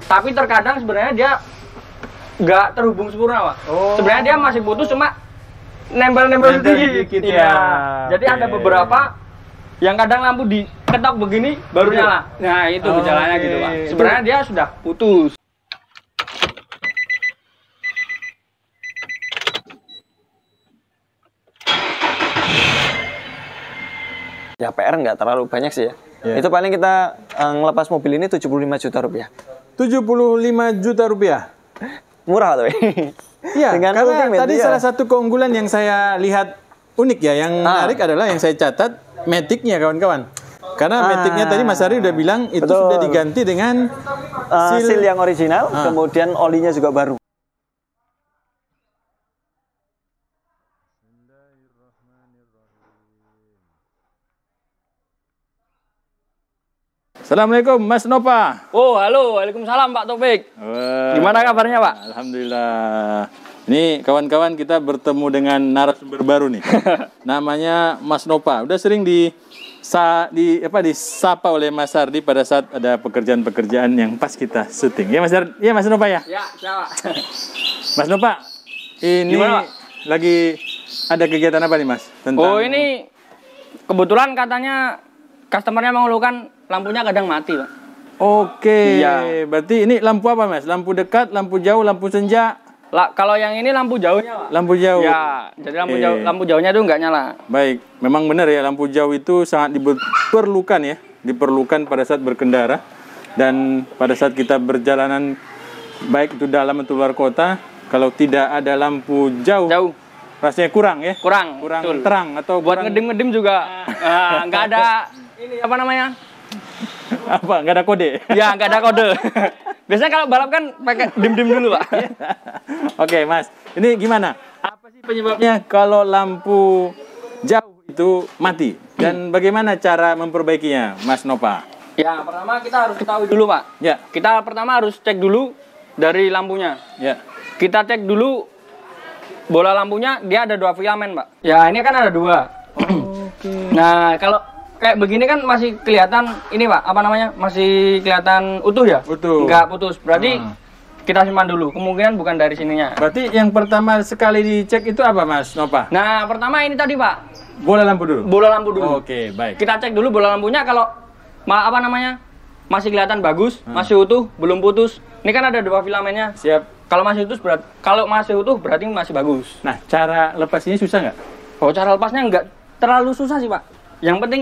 Tapi terkadang sebenarnya dia nggak terhubung sempurna, Pak. Sebenarnya dia masih putus, cuma nempel-nempel sedikit. Iya. Jadi ada beberapa yang kadang lampu diketok begini baru nyala. Nah, itu gejalanya gitu, Pak. Sebenarnya dia sudah putus. Ya PR nggak terlalu banyak sih ya. Itu paling kita ngelepas mobil ini 75 juta rupiah. 75 juta rupiah? Murah tuh. Iya, karena tadi salah satu keunggulan yang saya lihat unik ya, yang menarik adalah yang saya catat Matic-nya kawan-kawan. Karena Matic-nya tadi Mas Ari udah bilang itu sudah diganti dengan seal yang original, kemudian olinya juga baru. Assalamualaikum Mas Nova. Oh, halo. Waalaikumsalam Pak Taufik. Gimana kabarnya, Pak? Alhamdulillah. Ini kawan-kawan kita bertemu dengan narasumber baru nih. Namanya Mas Nova. Udah sering disapa oleh Mas Ardi pada saat ada pekerjaan-pekerjaan yang pas kita syuting. Ya Mas Ardi, ya Mas Nova ya? Ya, siapa? Mas Nova, ini gimana, Pak? Lagi ada kegiatan apa nih Mas? Oh, ini kebetulan katanya customernya mengeluhkan lampunya kadang mati, Pak. Oke, Iya. Berarti ini lampu apa Mas? Lampu dekat, lampu jauh, lampu senja? Kalau yang ini lampu jauhnya, Pak. Lampu jauh. Ya, jadi lampu jauhnya itu nggak nyala. Baik, memang benar ya, lampu jauh itu sangat diperlukan pada saat berkendara dan pada saat kita berjalanan, baik itu dalam atau luar kota. Kalau tidak ada lampu jauh. Rasanya kurang ya? Kurang betul. Terang atau buat kurang... ngedim-ngedim juga nggak ada ini apa namanya? Apa? Nggak ada kode? Ya, nggak ada kode. Biasanya kalau balap kan pakai dim-dim dulu, Pak. Oke, Mas. Ini gimana? Apa sih penyebabnya kalau lampu jauh itu mati? Dan bagaimana cara memperbaikinya, Mas Nova? Ya, pertama kita harus ketahui dulu, Pak. Ya. Kita pertama harus cek dulu dari lampunya. Ya. Kita cek dulu bola lampunya, dia ada 2 filamen, Pak. Ya, ini kan ada 2. Oke. Nah, kalau kayak begini kan masih kelihatan ini, Pak, apa namanya? Masih kelihatan utuh ya? Utuh. Nggak putus. Berarti kita simpan dulu. Kemungkinan bukan dari sininya. Berarti yang pertama sekali dicek itu apa, Mas Nova? Nah, pertama ini tadi, Pak. Bola lampu dulu. Bola lampu dulu. Oke, baik. Kita cek dulu bola lampunya, kalau apa namanya? Masih kelihatan bagus, masih utuh, belum putus. Ini kan ada 2 filamennya. Siap. Kalau masih utuh berarti masih bagus. Nah, cara lepas ini susah nggak? Oh, cara lepasnya nggak terlalu susah sih, Pak. Yang penting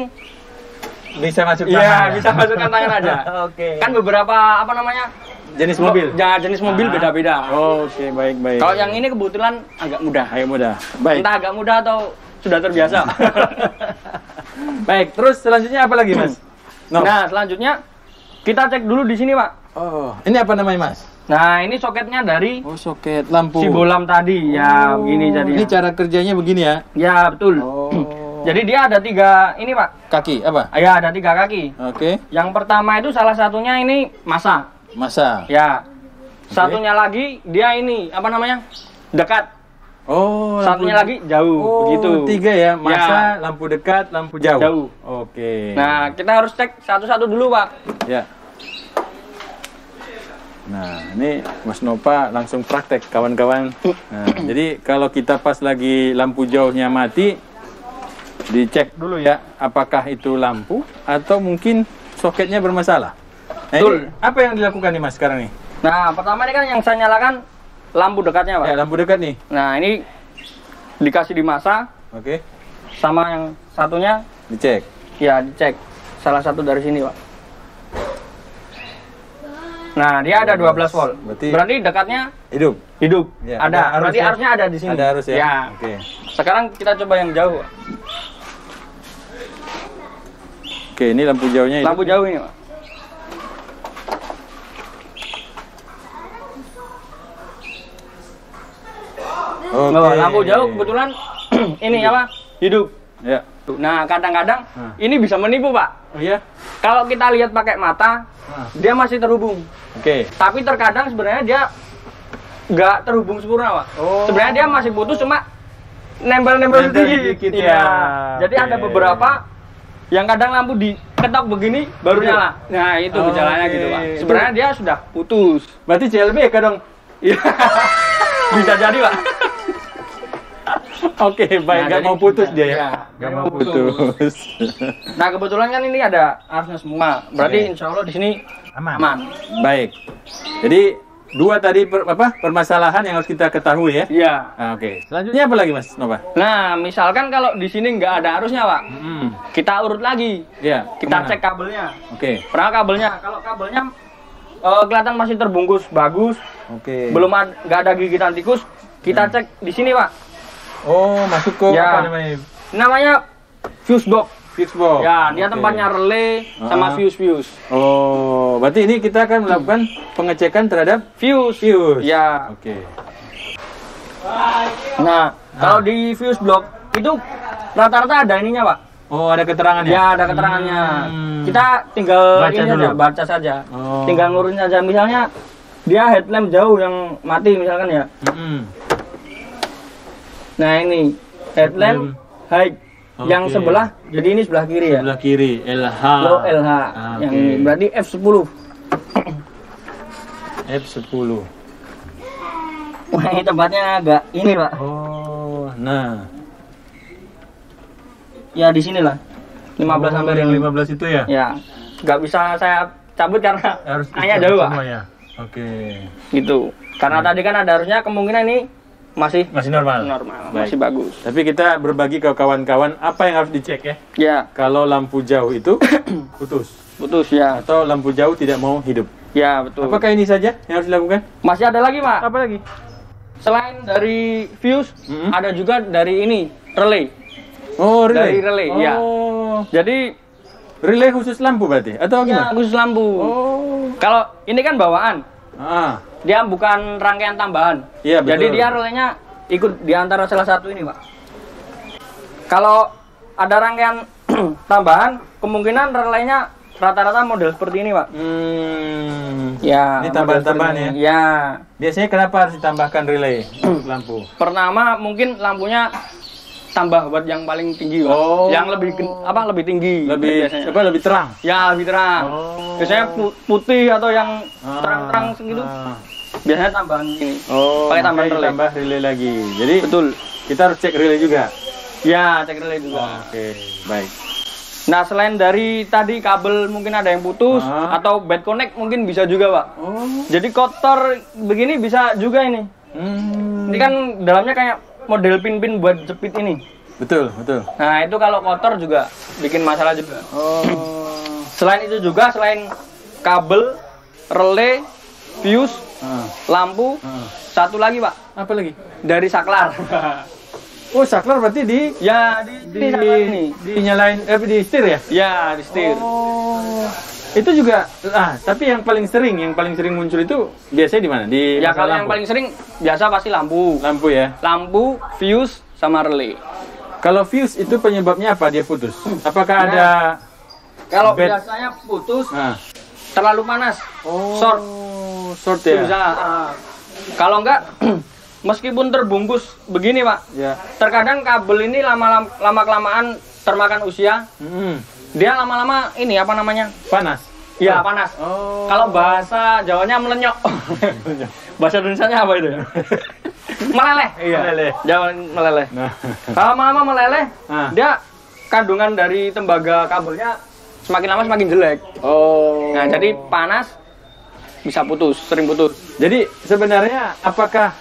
Bisa masuk iya, tangan. bisa masukkan tangan aja. Oke. Kan beberapa apa namanya? Jenis mobil. Jenis mobil beda-beda. Oke, baik. Kalau yang ini kebetulan agak mudah. Agak mudah. Baik. Entah agak mudah atau sudah terbiasa. Baik, terus selanjutnya apa lagi, Mas? Nah, selanjutnya kita cek dulu di sini, Pak. Oh, ini apa namanya, Mas? Nah, ini soketnya dari soket lampu. si bolam tadi. Ya, begini jadinya. Ini cara kerjanya begini ya? Ya, betul. Jadi dia ada 3 ini, Pak. Kaki apa? Ya, ada 3 kaki. Oke. Yang pertama itu salah satunya ini masa. Ya. Satunya lagi dia ini apa namanya? Dekat. Oh, Satunya lagi jauh. Begitu. 3 ya, masa, Ya. lampu dekat, lampu jauh. Jauh. Oke. Nah, kita harus cek satu-satu dulu, Pak. Ya. Nah, ini Mas Nova langsung praktek, kawan-kawan. Nah, jadi kalau kita pas lagi lampu jauhnya mati, dicek dulu ya, apakah itu lampu atau mungkin soketnya bermasalah. Nah, ini apa yang dilakukan nih Mas sekarang nih? Nah, pertama ini kan yang saya nyalakan lampu dekatnya, Pak. Ya, lampu dekat nih. Nah, ini dikasih di masa. Oke. Sama yang satunya Dicek. ya dicek. Salah satu dari sini, Pak. Nah, dia ada 12 volt. Berarti dekatnya hidup. Ya, ada. Berarti arusnya ada di sini. Ada arus ya. Ya. Oke. Sekarang kita coba yang jauh, Pak. Oke, ini lampu jauhnya hidup. Lampu jauh ini, Pak. Oke. Lampu jauh kebetulan ini apa? Hidup. Ya. Nah, kadang-kadang ini bisa menipu, Pak. Oh iya? Kalau kita lihat pakai mata, dia masih terhubung. Oke. Tapi terkadang sebenarnya dia nggak terhubung sempurna, Pak. Sebenarnya dia masih putus, cuma nempel-nempel sedikit. Iya. Jadi ada beberapa yang kadang lampu diketok begini baru nyala. Nah, itu gejalanya gitu, Pak. Sebenarnya dia sudah putus. Berarti CLBK dong. Iya. Bisa jadi, Pak. Oke, baik. Nah, Nggak jadi mau putus bisa. dia ya? Iya, Nggak mau putus. Nah, kebetulan kan ini ada arusnya semua. Berarti Oke. insya Allah di sini Aman. aman. Baik. Jadi dua tadi permasalahan yang harus kita ketahui ya. Iya. Nah, oke. Selanjutnya apa lagi Mas Nova? Nah, misalkan kalau di sini nggak ada arusnya, Pak. Kita urut lagi. Iya. Kita kemana? cek kabelnya. Oke. Pernah kabelnya. Kalau kabelnya kelihatan masih terbungkus bagus, Oke. belum nggak ada gigitan tikus, kita cek di sini, Pak. Oh, masuk ke Ya. apa namanya? Namanya fuse box. Fuse box. Ya, dia Oke. tempatnya relay sama fuse. Oh, berarti ini kita akan melakukan pengecekan terhadap Fuse. fuse. Ya. Oke. Nah, kalau di fuse block itu rata-rata ada ininya, Pak. Oh, ada keterangannya? Ya, ada keterangannya. Hmm. Kita tinggal Baca ini dulu. aja, baca saja. Oh. Tinggal ngurusin aja. Misalnya dia headlamp jauh yang mati misalkan ya. Nah, ini headlamp high. Oke. Yang sebelah, jadi ini sebelah kiri ya. Sebelah kiri, LH. Low LH. Yang oke. ini berarti F10. F10. Wah, ini tempatnya agak ini, Pak. Oh, nah. Ya di sini lah. 15 ampere yang ini. 15 itu ya? Ya, nggak bisa saya cabut karena Harus hanya jauh, Pak. semua ya. Oke. Gitu. Karena tadi kan ada harusnya kemungkinan ini masih Masih normal. normal, Baik. masih bagus. Tapi kita berbagi ke kawan-kawan apa yang harus dicek ya. Ya, Kalau lampu jauh itu putus putus ya. atau lampu jauh tidak mau hidup. Ya, betul. Apakah ini saja yang harus dilakukan? Masih ada lagi, Pak. Apa lagi? Selain dari fuse, Mm-mm. ada juga dari ini, relay. Oh, relay. Dari relay, ya. Oh. Jadi, Relay khusus lampu berarti atau ya, gimana? khusus lampu. Oh. Kalau ini kan bawaan, Ah. dia bukan rangkaian tambahan. Iya, betul. Jadi dia relaynya ikut di antara salah satu ini, Pak. Kalau ada rangkaian tambahan, kemungkinan relaynya rata-rata model seperti ini, Pak. Ya. Ini model tambahan-tambahan seperti ya. ini. Ya. Biasanya kenapa harus ditambahkan relay lampu? Pertama mungkin lampunya tambah buat yang paling tinggi, Pak. Oh. Yang lebih tinggi. Lebih biasanya. apa? Lebih terang. Ya, lebih terang. Oh. Biasanya putih atau yang terang-terang segitu. Ah. Biasanya tambahan ini. Oh, Pakai tambahan makanya relay. tambah relay lagi. Jadi Betul. kita harus cek relay juga. Ya, cek relay juga. Oke, baik. Nah, selain dari tadi kabel mungkin ada yang putus Ah. atau bad connect mungkin bisa juga, Pak. Oh. Jadi kotor begini bisa juga ini. Ini kan dalamnya kayak model pin-pin buat jepit ini. Betul, betul. Nah, itu kalau kotor juga bikin masalah juga. Oh. Selain itu juga, selain kabel, relay, fuse, lampu, satu lagi, Pak, Apa lagi? dari saklar. Oh, saklar berarti Ya, di saklar ini. dinyalain di setir ya? Ya, di setir. Oh. Itu juga tapi yang paling sering muncul itu biasanya di mana? Di Ya, masalah kalau yang lampu? paling sering biasa pasti lampu. Lampu ya. Lampu, fuse, sama relay. Kalau fuse itu penyebabnya apa dia putus? Apakah Nah, ada Kalau bad- biasanya putus, Nah. terlalu panas, Oh, short. short Itu ya? bisa. Kalau enggak, meskipun terbungkus begini, Pak, Ya. terkadang kabel ini lama-kelamaan termakan usia, dia lama-lama ini apa namanya? Panas. Iya, panas. Oh. Kalau bahasa Jawanya melenyok. Bahasa Indonesianya apa itu ya? Meleleh. Iya. Meleleh. Jawa meleleh. Nah. Kalau lama-lama meleleh, Ah. dia kandungan dari tembaga kabelnya semakin lama semakin jelek. Oh. Nah, jadi panas bisa putus, sering putus. Jadi sebenarnya apakah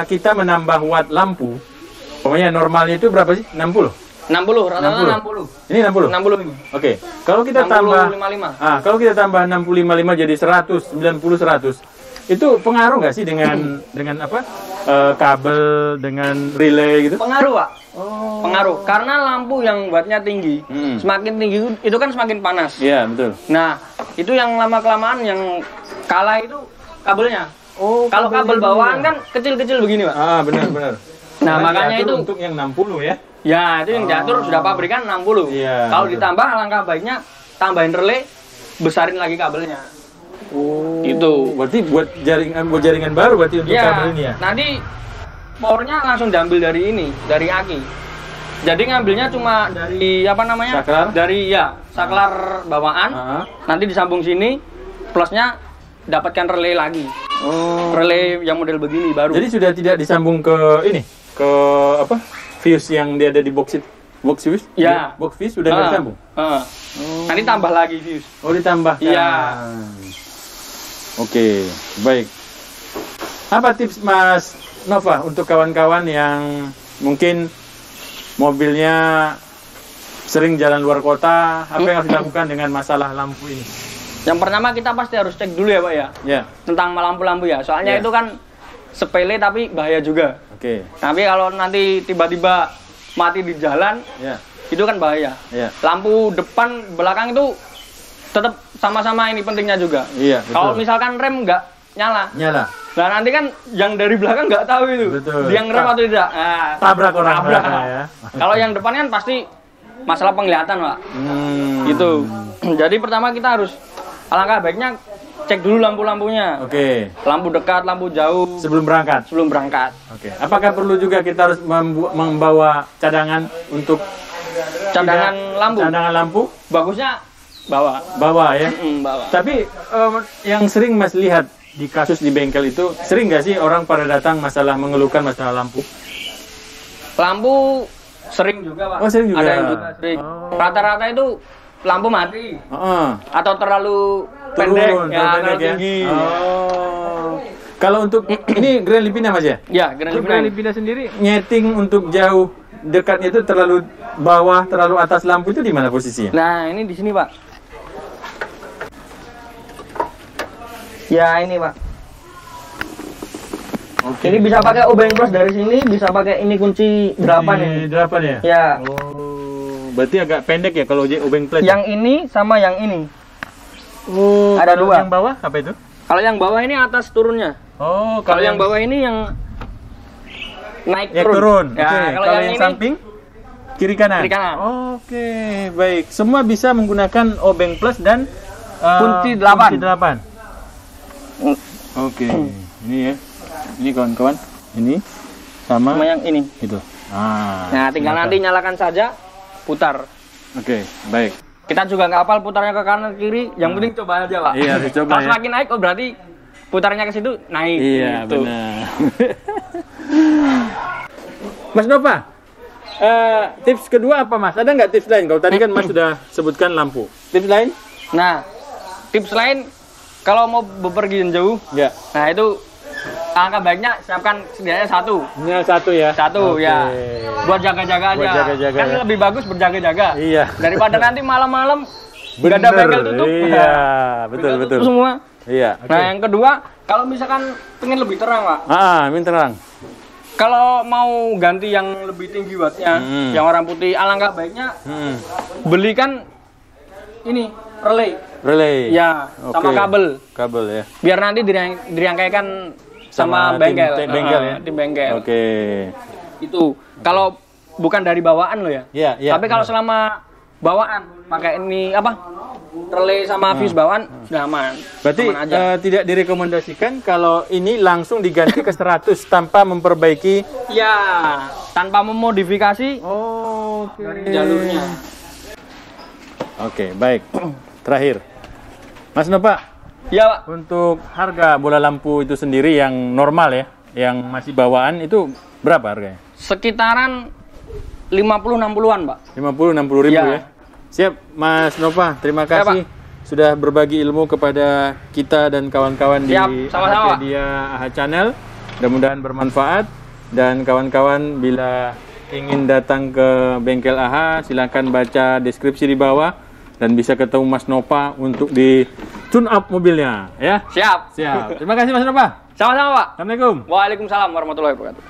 kita menambah watt lampu? Pokoknya normalnya itu berapa sih? 60? 60, rata-rata 60. Ini 60? 60 ini. Oke. Kalau kita 60, tambah 55. kalau kita tambah 60 jadi 100, 90 100. Itu pengaruh nggak sih dengan apa? Kabel dengan relay gitu? Pengaruh, Pak. Pengaruh. Karena lampu yang wattnya tinggi, semakin tinggi itu kan semakin panas. Iya, betul. Nah, itu yang lama-kelamaan yang kalah itu kabelnya. Oh, Kalau kabel bawaan kan kecil-kecil begini, Pak. benar benar. Nah, Karena makanya diatur itu untuk yang 60 ya. ya, itu yang diatur sudah pabrikan 60. Iya, Kalau betul. ditambah alangkah baiknya tambahin relay, besarin lagi kabelnya. Oh. Itu. Berarti buat jaringan baru berarti untuk kabel ini ya. Nanti powernya langsung diambil dari ini, dari aki. Jadi ngambilnya cuma dari apa namanya? Saklar? Dari ya, saklar bawaan. Nanti disambung sini, plusnya dapatkan relay lagi. Relay yang model begini baru. Jadi sudah tidak disambung ke ini, ke apa? Fuse yang dia ada di box fuse? Ya. Box fuse sudah nggak disambung? Nanti tambah lagi fuse. Oh, ditambahkan. Iya. Oke, baik. Apa tips Mas Nova untuk kawan-kawan yang mungkin mobilnya sering jalan luar kota, apa yang harus dilakukan dengan masalah lampu ini? Yang pertama kita pasti harus cek dulu ya Pak ya, Ya. tentang lampu-lampu ya. Soalnya Ya. itu kan sepele tapi bahaya juga. Oke. Tapi kalau nanti tiba-tiba mati di jalan, Ya. itu kan bahaya. Ya. Lampu depan, belakang itu tetap sama-sama ini pentingnya juga. Iya, betul. Kalau misalkan rem nggak nyala, Nyala. nah nanti kan yang dari belakang nggak tahu itu, Betul. dia ngerem atau tidak. Nah, Tabrak orang tabrak. belakang ya. Kalau yang depan kan pasti masalah penglihatan Pak. Gitu. Jadi pertama kita harus, alangkah baiknya cek dulu lampu-lampunya. Oke. Lampu dekat, lampu jauh Sebelum berangkat. sebelum berangkat. Oke. Apakah perlu juga kita harus membawa cadangan untuk Cadangan lampu. cadangan lampu? Bagusnya bawa. Bawa ya. Bawa. Tapi yang sering Mas lihat di kasus di bengkel itu, sering nggak sih orang pada datang mengeluhkan masalah lampu? Lampu sering juga Pak. Oh, sering juga. Ada yang juga sering. Rata-rata itu lampu mati atau terlalu pendek, terlalu tinggi. Oh. Kalau untuk ini Grand Livina Mas ya? Ya, Grand Grand Livina. Livina sendiri nyeting untuk jauh dekatnya itu terlalu bawah, terlalu atas lampu itu di mana posisinya? Nah, ini di sini, Pak. Ya, ini, Pak. Oke. Ini bisa pakai obeng plus dari sini, bisa pakai ini kunci 8 ini. 8 ya? Ya. Oh, berarti agak pendek ya kalau obeng plus. Yang ini sama yang ini. Oh, ada kalau dua. Yang bawah apa itu? Kalau yang bawah ini atas turunnya. Oh, Kalau yang bawah ini yang naik ya, turun. turun. Ya, Oke. kalau Kalau yang yang ini samping kiri kanan. kiri kanan. Oke, baik. Semua bisa menggunakan obeng plus dan Kunci 8. Kunci 8. Oke. Ini ya. Ini kawan-kawan. Ini sama Sama yang ini. itu. Ah. Nah, tinggal nanti nyalakan saja, putar. Oke, baik. Kita juga nggak hafal putarnya ke kanan kiri, yang penting coba aja, Pak. Iya, dicoba Kalau ya. semakin naik, oh berarti putarnya ke situ naik. Iya, gitu. benar. Mas Nova, tips kedua apa Mas? Ada nggak tips lain? Kalau tadi kan Mas sudah sebutkan lampu. Tips lain? Nah, tips lain kalau mau bepergian jauh, Ya. nah itu angka baiknya siapkan setidaknya satu. Ini satu ya. Satu Oke. ya. Buat jaga-jaga aja. Buat jaga-jaga Kan ya. lebih bagus berjaga-jaga. Iya. Daripada nanti malam-malam nggak ada Bener, bengkel tutup. Iya, betul Bengkel betul. tutup semua. Iya. Nah, yang kedua, kalau misalkan pengen lebih terang, Pak. Min terang. Kalau mau ganti yang lebih tinggi wattnya, yang warna putih, alangkah baiknya belikan ini relay. Relay. Ya, sama Oke. kabel. Kabel ya. Biar nanti dirangkaikan sama bengkel. Tim bengkel ya. Tim bengkel. Oke. Itu kalau bukan dari bawaan lo ya. Iya, iya. Tapi kalau selama bawaan pakai ini apa? Relay sama fuse bawaan sudah aman. Berarti Aman aja. tidak direkomendasikan kalau ini langsung diganti ke 100 tanpa memperbaiki Ya, tanpa memodifikasi Oke. dari jalurnya. Oke, baik. Terakhir. Mas Nova, Ya, Pak. untuk harga bola lampu itu sendiri yang normal ya, yang masih bawaan itu berapa harganya? Sekitaran 50-60-an, Pak. 50-60 ribu Ya. ya. Siap, Mas Nova. Terima Ya, kasih sudah berbagi ilmu kepada kita dan kawan-kawan di Siap, sama-sama. Ahapedia AHA Channel. Mudah-mudahan bermanfaat. Dan kawan-kawan bila ingin datang ke bengkel AHA, silakan baca deskripsi di bawah dan bisa ketemu Mas Nova untuk di tune up mobilnya ya. Siap. Siap. Terima kasih Mas Nova. Sama-sama, Pak. Assalamualaikum. Waalaikumsalam warahmatullahi wabarakatuh.